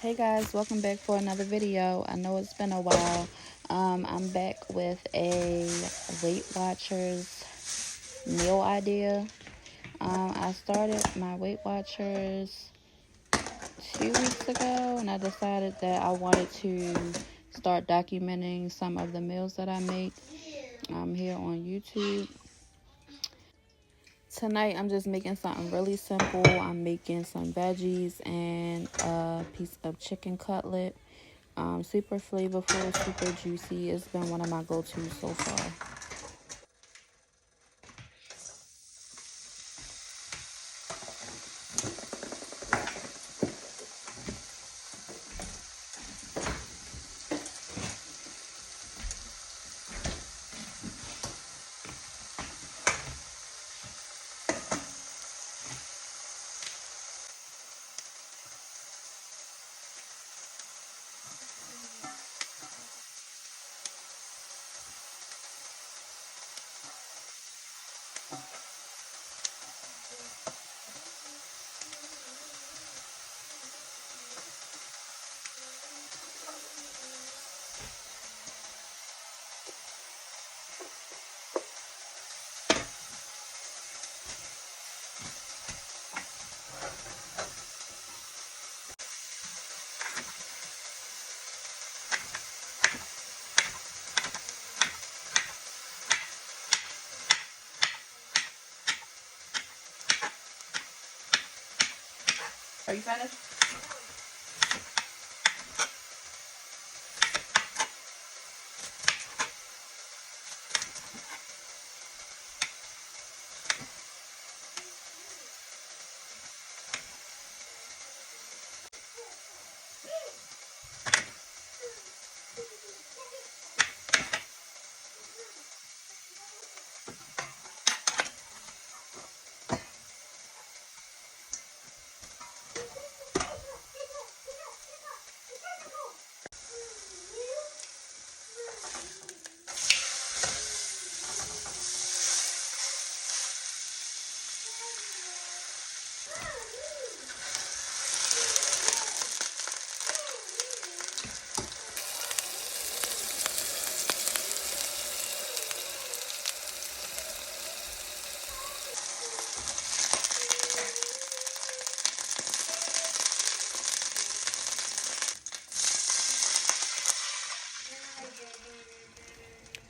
Hey guys, welcome back for another video. I know it's been a while. I'm back with a Weight Watchers meal idea. I started my Weight Watchers 2 weeks ago, and I decided that I wanted to start documenting some of the meals that I make here on YouTube. Tonight I'm just making something really simple. I'm making some veggies and a piece of chicken cutlet. Super flavorful, super juicy. It's been one of my go-tos so far. Are you finished?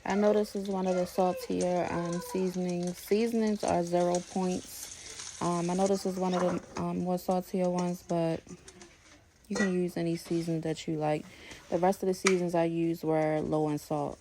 I know this is one of the saltier seasonings. Seasonings are 0 points. I know this is one of the more saltier ones, but you can use any season that you like. The rest of the seasons I used were low in salt.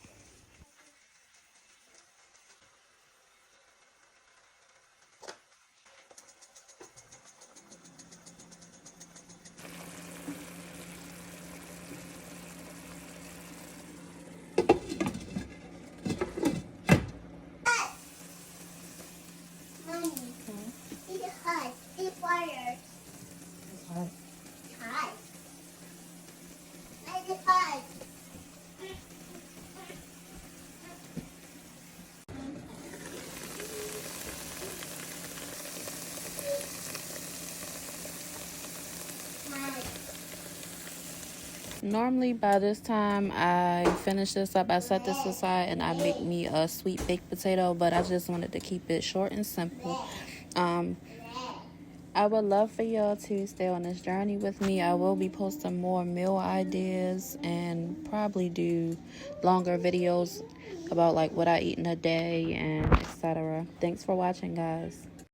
Normally by this time I finish this up, I set this aside and I make me a sweet baked potato, but I just wanted to keep it short and simple. I would love for y'all to stay on this journey with me. I will be posting more meal ideas and probably do longer videos about like what I eat in a day and etc. Thanks for watching, guys.